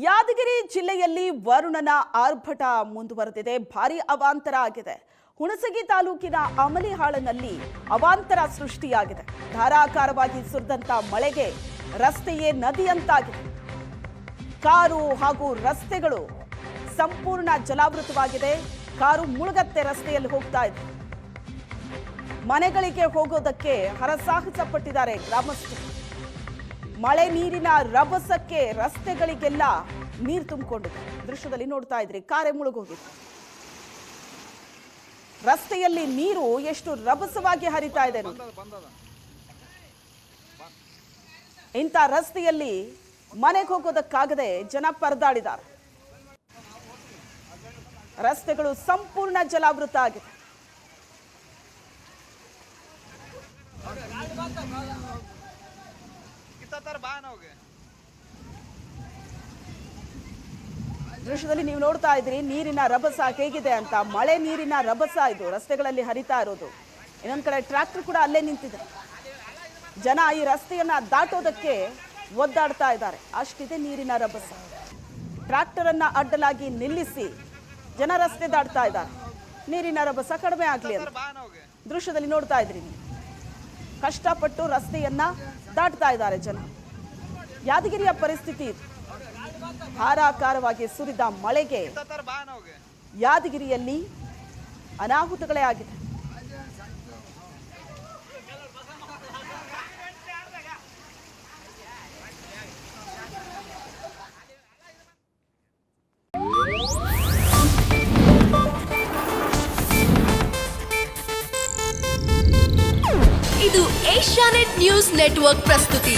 ಯಾದಗಿರಿ ಜಿಲ್ಲೆಯಲ್ಲಿ ವರುಣನ ಆರ್ಭಟ ಮುಂದುವರೆದಿದೆ. ಭಾರೀ ಅವಾಂತರ ಆಗಿದೆ. ಹುಣಸಗಿ ತಾಲೂಕಿನ ಅಮಲಿಹಾಳನಲ್ಲಿ ಅವಾಂತರ ಸೃಷ್ಟಿಯಾಗಿದೆ. ಧಾರಾಕಾರವಾಗಿ ಸುರಿದಂತ ಮಳೆಗೆ ರಸ್ತೆಯೇ ನದಿಯಂತಾಗಿದೆ. ಕಾರು ಹಾಗೂ ರಸ್ತೆಗಳು ಸಂಪೂರ್ಣ ಜಲಾವೃತವಾಗಿದೆ. ಕಾರು ಮುಳುಗತ್ತೆ ರಸ್ತೆಯಲ್ಲಿ ಹೋಗ್ತಾ ಇದೆ. ಮನೆಗಳಿಗೆ ಹೋಗೋದಕ್ಕೆ ಹರಸಾಹಸ ಪಟ್ಟಿದ್ದಾರೆ ಗ್ರಾಮಸ್ಥರು. ಮಳೆ ನೀರಿನ ರಭಸಕ್ಕೆ ರಸ್ತೆಗಳಿಗೆಲ್ಲ ನೀರು ತುಂಬಿಕೊಂಡಿದೆ. ದೃಶ್ಯದಲ್ಲಿ ನೋಡ್ತಾ ಇದ್ರಿ, ಕಾರೇ ಮುಳುಗೋಗಿದೆ. ರಸ್ತೆಯಲ್ಲಿ ನೀರು ಎಷ್ಟು ರಭಸವಾಗಿ ಹರಿತಾ ಇದೆ ನೋಡಿ. ಇಂಥ ರಸ್ತೆಯಲ್ಲಿ ಮನೆಗೆ ಹೋಗೋದಕ್ಕಾಗದೆ ಜನ ಪರದಾಡಿದ್ದಾರೆ. ರಸ್ತೆಗಳು ಸಂಪೂರ್ಣ ಜಲಾವೃತ ಆಗಿದೆ. ದೃಶ್ಯದಲ್ಲಿ ನೀವು ನೋಡ್ತಾ ಇದ್ರಿ ನೀರಿನ ರಭಸ ಹೇಗಿದೆ ಅಂತ. ಮಳೆ ನೀರಿನ ರಭಸ ಇದು ರಸ್ತೆಗಳಲ್ಲಿ ಹರಿತಾ ಇರೋದು. ಇನ್ನೊಂದ್ ಕಡೆ ಟ್ರ್ಯಾಕ್ಟರ್ ಕೂಡ ಅಲ್ಲೇ ನಿಂತಿದೆ. ಜನ ಈ ರಸ್ತೆಯನ್ನ ದಾಟೋದಕ್ಕೆ ಒದ್ದಾಡ್ತಾ ಇದ್ದಾರೆ. ಅಷ್ಟಿದೆ ನೀರಿನ ರಭಸ. ಟ್ರ್ಯಾಕ್ಟರ್ ಅನ್ನ ಅಡ್ಡಲಾಗಿ ನಿಲ್ಲಿಸಿ ಜನ ರಸ್ತೆ ದಾಟ್ತಾ ಇದ್ದಾರೆ. ನೀರಿನ ರಭಸ ಕಡಿಮೆ ಆಗ್ಲಿ ಅಂತ ದೃಶ್ಯದಲ್ಲಿ ನೋಡ್ತಾ ಇದ್ರಿ ನೀವು. ಕಷ್ಟಪಟ್ಟು ರಸ್ತೆಯನ್ನ ದಾಟ್ತಾ ಇದ್ದಾರೆ ಜನ. ಯಾದಗಿರಿಯ ಪರಿಸ್ಥಿತಿ ಇದು. ಧಾರಾಕಾರವಾಗಿ ಸುರಿದ ಮಳೆಗೆ ಯಾದಗಿರಿಯಲ್ಲಿ ಅನಾಹುತಗಳೇ ಆಗಿದೆ. ಇದು ಏಷ್ಯಾನೆಟ್ ನ್ಯೂಸ್ ನೆಟ್ವರ್ಕ್ ಪ್ರಸ್ತುತಿ.